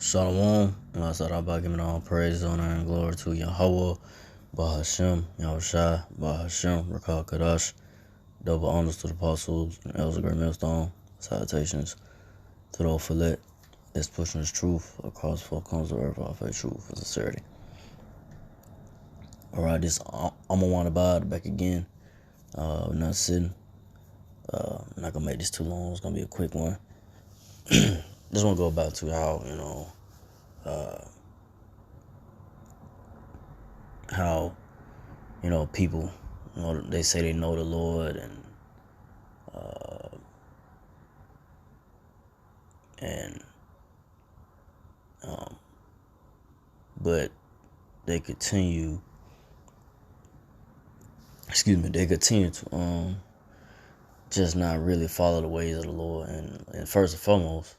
Shalom, and I said, "Abba, giving all praise, honor, and glory to Yahweh, Bahashem, Yahushai, Bahashem, Rakal Kadash, double honors to the apostles and elders of Great Millstone, salutations to those for that's pushing this truth across four corners of the earth, our faith, truth, and sincerity." Alright, I'm gonna want to buy back again. Not sitting. I'm not gonna make this too long, it's gonna be a quick one. Just wanna go back to how, how people, they say they know the Lord, and but they continue to just not really follow the ways of the Lord, and first and foremost,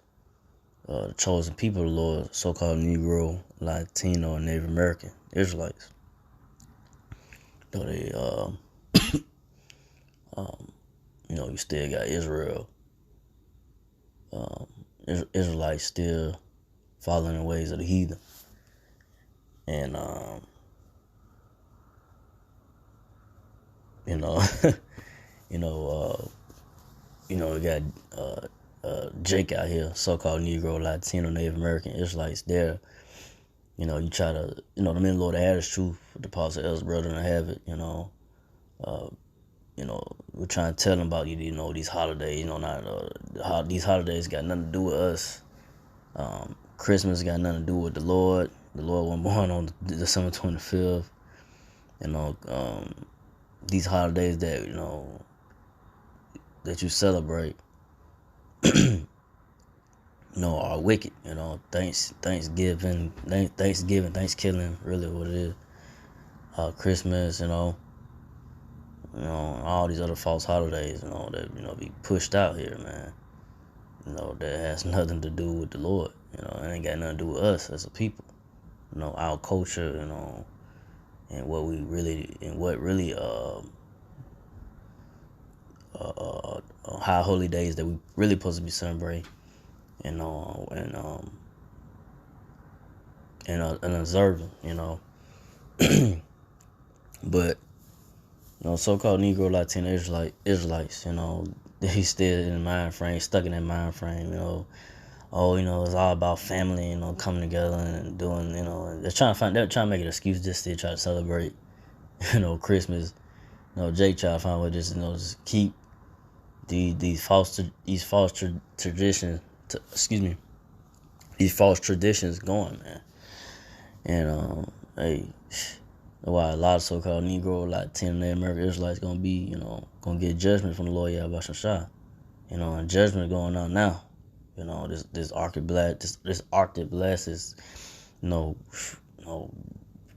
the chosen people of the Lord, so-called Negro, Latino, and Native American Israelites. Though they, you still got Israel, Israelites still following the ways of the heathen, and we got Jake out here, so-called Negro, Latino, Native American Israelites. There, you try to, the men of the Lord had is truth, the apostle else brother and have it. We're trying to tell them about these holidays. These holidays got nothing to do with us. Christmas got nothing to do with the Lord. The Lord wasn't born on December 25th. These holidays that that you celebrate, are wicked. Thanksgiving, Thanksgiving, really what it is. Christmas, all these other false holidays, that be pushed out here, man. That has nothing to do with the Lord. It ain't got nothing to do with us as a people. Our culture, and what really high holy days that we really supposed to be celebrating, and observing, but so-called Negro, Latino, Israelites, they still in the mind frame, stuck in that mind frame, it's all about family, coming together and doing, they're trying to make an excuse just to try to celebrate, Christmas. Jake try to find a way just keep these false traditions, these false traditions going, man. And hey, why a lot of so-called Negro, Latino, Native American Israelites gonna be, gonna get judgment from the Lord Yahweh Shah. And judgment going on now. This Arctic blast, is,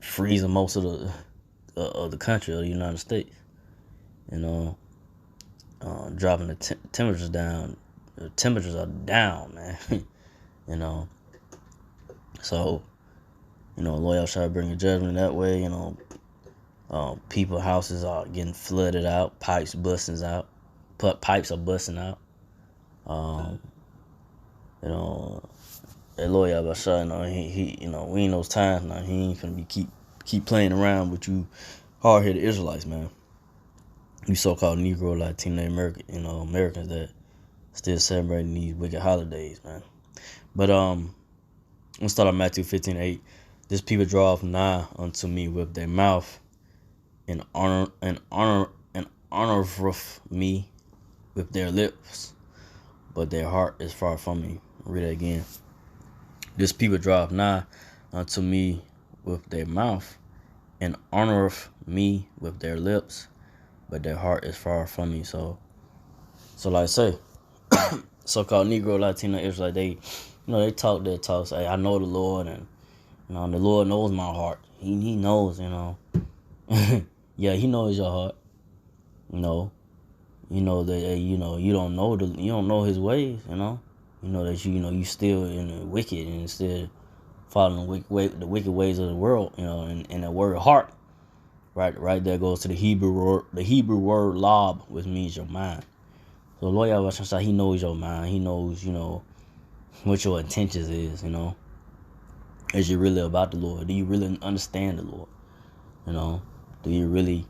freezing most of the country of the United States. Dropping the temperatures down. The temperatures are down, man. So, Lord Shah bringing judgment that way. People houses are getting flooded out. Pipes are busting out. That Lord Yahweh, he we in those times now. He ain't gonna be keep playing around with you hard-headed Israelites, man. You so-called Negro, Latino, American, Americans that still celebrating these wicked holidays, man. But let's start on Matthew 15:8. This people draw off nigh unto me with their mouth, and honoreth me with their lips, but their heart is far from me. Read that again. This people draw nigh unto me with their mouth, and honoreth me with their lips, but their heart is far from me. So like I say, so-called Negro, Latino, Israelite, they talk their talk, say, I know the Lord, and the Lord knows my heart. He knows, yeah, he knows your heart. That you don't know his ways, that you still in the wicked and still following the wicked ways of the world, and the word heart, right there goes to the Hebrew word lob, which means your mind. So Lord Yahweh, he knows your mind. He knows, what your intentions is, Is you really about the Lord? Do you really understand the Lord? You know, do you really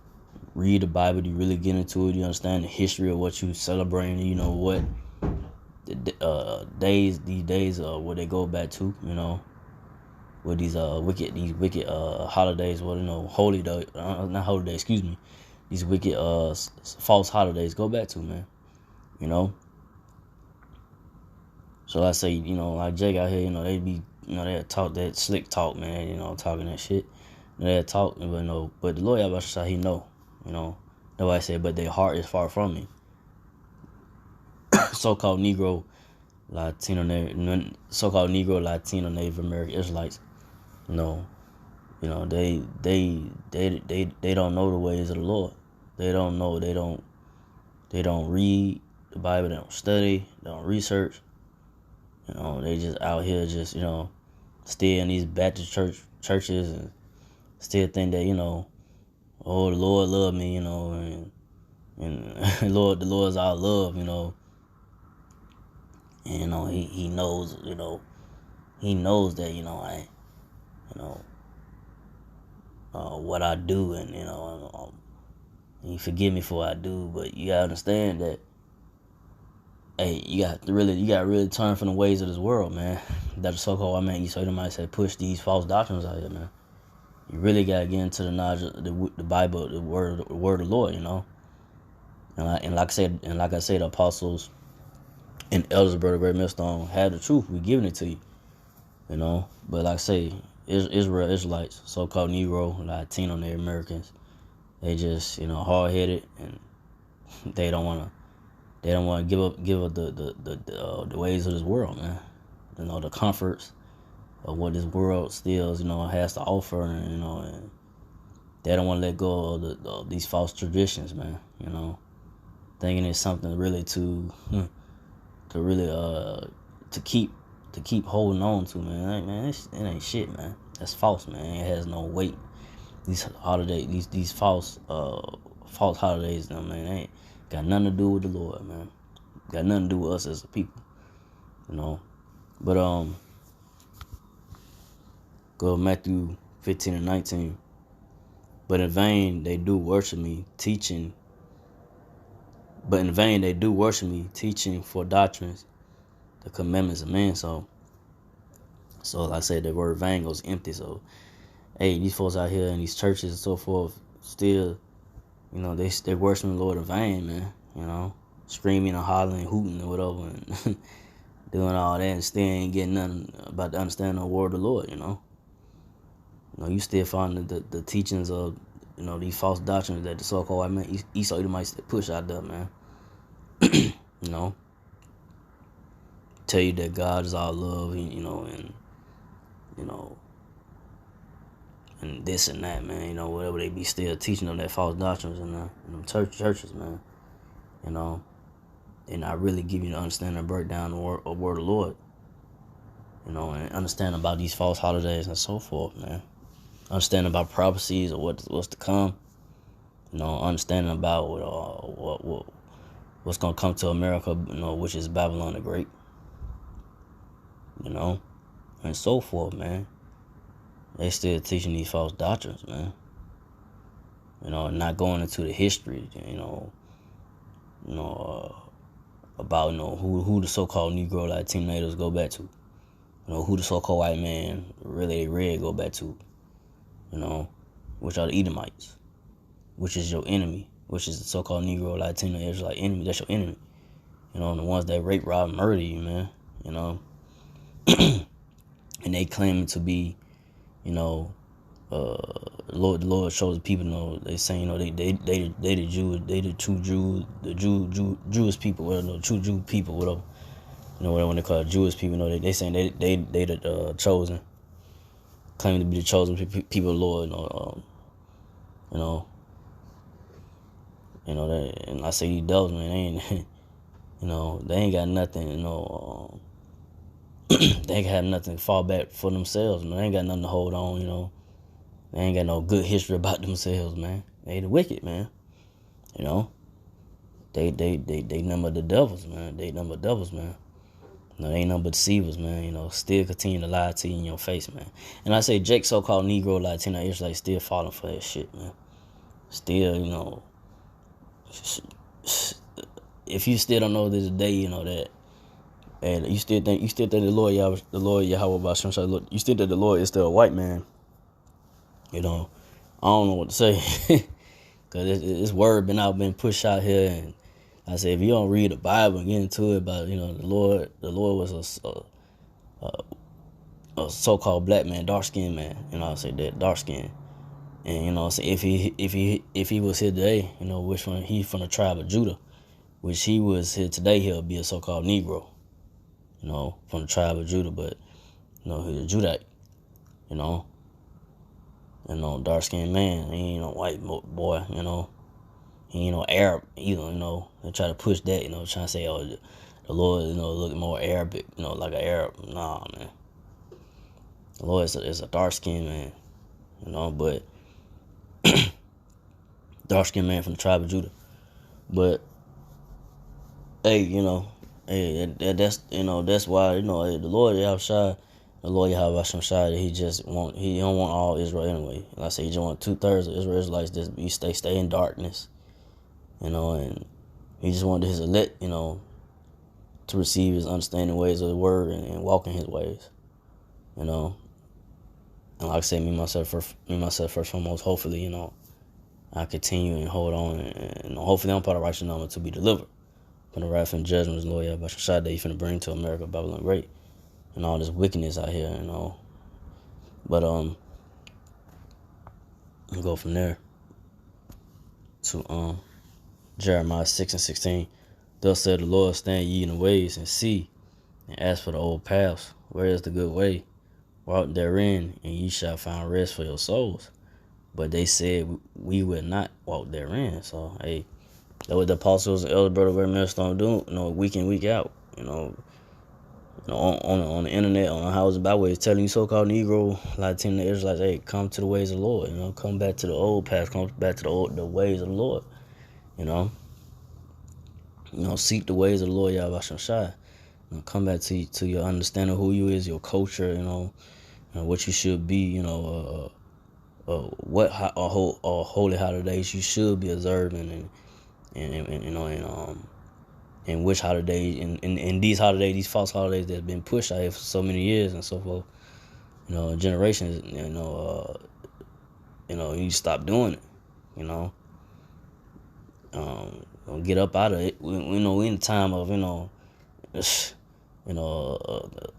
read the Bible? Do you really get into it? Do you understand the history of what you celebrating? You know what these days what they go back to? You know, with these wicked holidays. What holy day, not holiday. Excuse me. These wicked false holidays go back to, man. You know. So I say, like Jake out here, they be, they talk that slick talk, man. Talking that shit. They talk, but the Lord Yahweh he know, Nobody said, but their heart is far from me. So-called Negro, so-called Negro, Latino, Native American Israelites, they don't know the ways of the Lord. They don't know. They don't read the Bible. They don't study. They don't research. They just out here just still in these Baptist churches and still think that oh, the Lord love me, and the Lord's our love, and he knows, he knows that I what I do, and he forgive me for what I do, but you gotta understand that. Hey, you got to really turn from the ways of this world, man. That the so-called you might say push these false doctrines out here, man. You really gotta get into the knowledge of the Bible, the word of the Lord, And like I said, the apostles and elders of Brother Great Millstone had the truth. We giving it to you, But like I say, Israel Israelites, so-called Negro, Latino, Native Americans, they just hard headed, and they don't want to give up the ways of this world, man. The comforts of what this world still has to offer, and they don't want to let go of these false traditions, man. Thinking it's something really to really to keep holding on to, man. It ain't shit, man. That's false, man. It has no weight. These holidays, these false holidays, man, they ain't got nothing to do with the Lord, man. Got nothing to do with us as a people, But go to Matthew 15 and 19. But in vain they do worship me, teaching. But in vain they do worship me, teaching for doctrines, the commandments of men. So like I said, the word vain goes empty. So, hey, these folks out here in these churches and so forth, still, they worshiping the Lord in vain, man. Screaming and hollering and hooting and whatever, and doing all that, and still ain't getting nothing about the understanding of the word of the Lord, You still find the teachings of, these false doctrines that the so-called Esau Edomites push out there, man. Tell you that God is our love, and and this and that, man. Whatever they be still teaching them that false doctrines in them churches, man. And I really give you the understanding and breakdown the word of the Lord. And understand about these false holidays and so forth, man. Understanding about prophecies or what's to come. Understanding about what's gonna come to America, which is Babylon the Great. And so forth, man. They still teaching these false doctrines, man. Not going into the history, about who the so-called Negro Latino natives go back to. Who the so-called white man really red go back to. Which are the Edomites, which is your enemy, which is the so-called Negro Latino Israelite enemy. That's your enemy. The ones that rape, rob, murder you, man. And they claim to be, the Lord shows the people, they say, they the Jews, they the true Jews, Jewish people, whatever, true Jew people, whatever. Whatever when they call it Jewish people, they saying they the chosen, claiming to be the chosen people of the Lord, and I say these devils, man, they ain't, they ain't got nothing, they ain't have nothing to fall back for themselves, man. They ain't got nothing to hold on, They ain't got no good history about themselves, man. They the wicked, man. They number the devils, man. They number devils, man. They ain't nothing but deceivers, man. Still continue to lie to you in your face, man. And I say Jake, so-called Negro, Latino, Israelite, still falling for that shit, man. Still, if you still don't know this day, that, and you still think the Lord Yahweh, you still think the Lord is still a white man, I don't know what to say. Because this word been pushed out here, and I say if you don't read the Bible and get into it about the Lord was a so-called black man, dark skinned man, I say that dark skin, and say if he was here today, which one he from the tribe of Judah, which he was here today, he'll be a so-called Negro, from the tribe of Judah, but he's a Judite, dark skinned man. He ain't no white boy, He ain't no Arab either, They try to push that, trying to say, oh, the Lord, look more Arabic, like an Arab. Nah, man. The Lord is a dark skinned man, but dark skinned man from the tribe of Judah. But hey, that's why, the Lord Yahushua, he don't want all Israel anyway. Like I say, he just want 2/3 of Israelites to stay in darkness, and he just wanted his elect, to receive his understanding ways of the word and walk in his ways, And like I said, me myself first and foremost, hopefully, I continue and hold on, and hopefully I'm part of righteous number to be delivered from the wrath and judgments, Lord Yahushua, that you finna bring to America, Babylon Great, and all this wickedness out here, But I'll go from there to Jeremiah 6:16. Thus said the Lord, stand ye in the ways and see, and ask for the old paths. Where is the good way? Walk therein, and ye shall find rest for your souls. But they said we would not walk therein. So hey, that's what the apostles and elder brother very much don't do. Week in, week out. On the internet, on the houses byways, telling you so-called Negro, Latino Israelites, hey, come to the ways of the Lord. Come back to the old path. Come back to the ways of the Lord. Seek the ways of the Lord Yahweh Shai. Come back to your understanding of who you is, your culture. What you should be. What holy holidays you should be observing, and which holidays, and these holidays, these false holidays that have been pushed out here for so many years and so forth, generations, you stop doing it, get up out of it. We in the time of,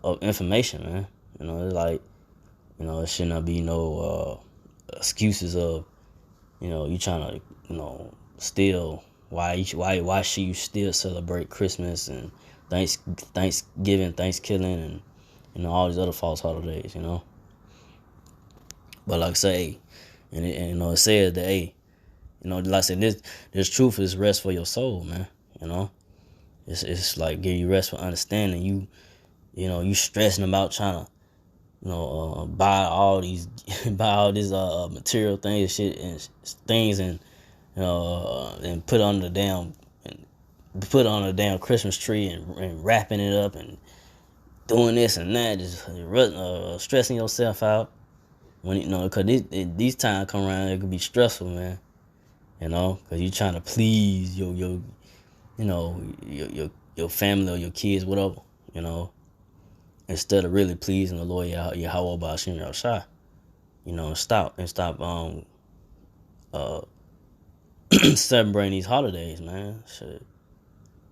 of information, man. It's like, it should not be no excuses of, you trying to, still, why should you still celebrate Christmas and Thanksgiving, and all these other false holidays, But like I say, and it says that, hey, like I said, this truth is rest for your soul, man. It's like give you rest for understanding. You stressing about trying to, buy all these material things, shit, and things, and put on the damn Christmas tree and wrapping it up and doing this and that, just stressing yourself out. When because these times come around, it could be stressful, man. Because you trying to please your family or your kids, whatever, instead of really pleasing the Lord Yahweh Ba'ashim Yahushua, stop celebrating these holidays, man. Shit,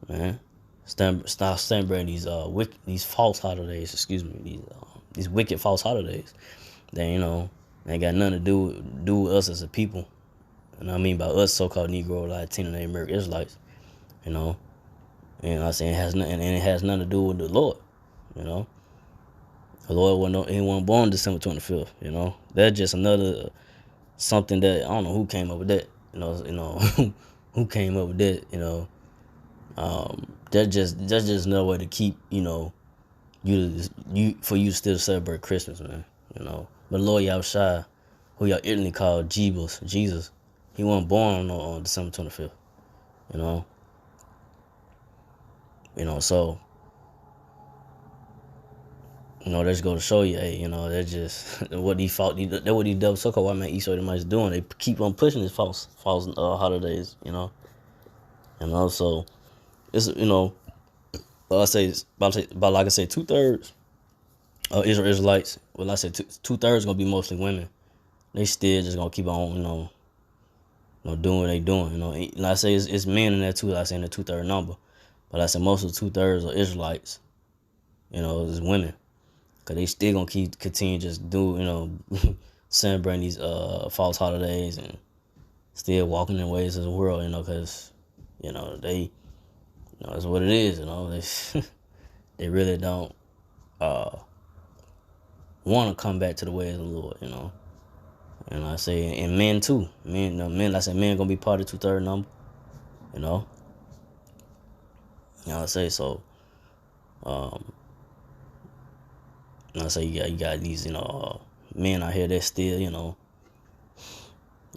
man. Stop celebrating these false holidays. Excuse me, these wicked false holidays. That ain't got nothing to do with us as a people. And I mean by us, so-called Negro, Latino, and American Israelites. And I say it has nothing to do with the Lord. The Lord wasn't born December 25th. That's just another something that I don't know who came up with that. Who came up with that. That's just another way to keep for you to still celebrate Christmas, man. But Lord Yahushua, who y'all ignorantly called Jesus, he wasn't born on December 25th. So They just go to show you, hey, that's just what these devil so-called white man Esau them is doing. They keep on pushing these false holidays, So it's about like I say 2/3 of Israelites. Well, I said 2/3 gonna be mostly women. They still just gonna keep on, doing what they doing. And I say it's men in there too. Like I say in the 2/3 number, but I said most of the 2/3 of Israelites, is women. Cause they still gonna continue just do, celebrating these false holidays and still walking in ways of the world, cause, they, it's what it is, they, they really don't want to come back to the ways of the Lord, And I say, and men too, men, I say men gonna be part of 2/3 number, I say so. I say you got these, men out here that still,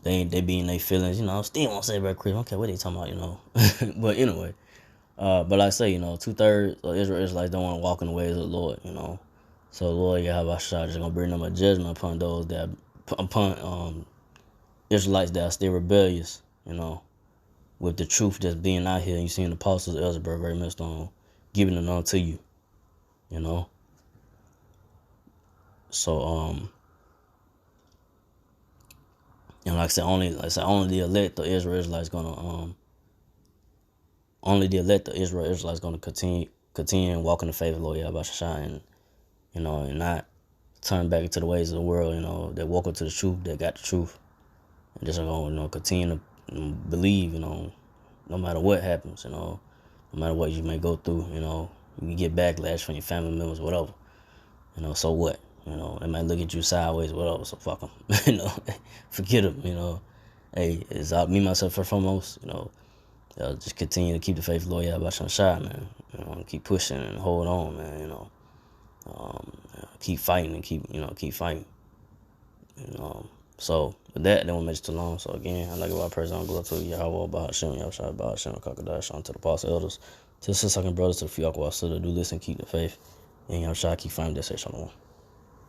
they be in their feelings, still won't celebrate Christmas. Okay, what they talking about, But anyway, but like I say, 2/3 of Israelites don't want to walk in the ways of the Lord, So the Lord Yahweh Shah just gonna bring them a judgment upon those that upon Israelites that are still rebellious, with the truth just being out here. And you seeing the apostles of Elzebur very much on giving it unto you, So like I said, only the elect of Israelites gonna only the elect of Israelites gonna continue and walk in the faith of the Lord Yahweh Shah, and and not turn back into the ways of the world, that walk up to the truth, that got the truth, and just gonna continue to believe, no matter what happens, no matter what you may go through, you can get backlash from your family members, whatever, so what, they might look at you sideways, whatever, so fuck them, forget them, hey, it's me, myself, first and foremost, just continue to keep the faith of the Lord Yahweh Shah, man, keep pushing and hold on, man, keep fighting and keep fighting, So with that, then we'll make it too long. So again, I'd like to praise and glory to Yahweh, Bahashem, Yahshua, Bahashem, Kakadash, to the apostle elders, to the second brothers, to the few Aqua, so to do this and keep the faith, and Yahshua keep fighting this, Shalom.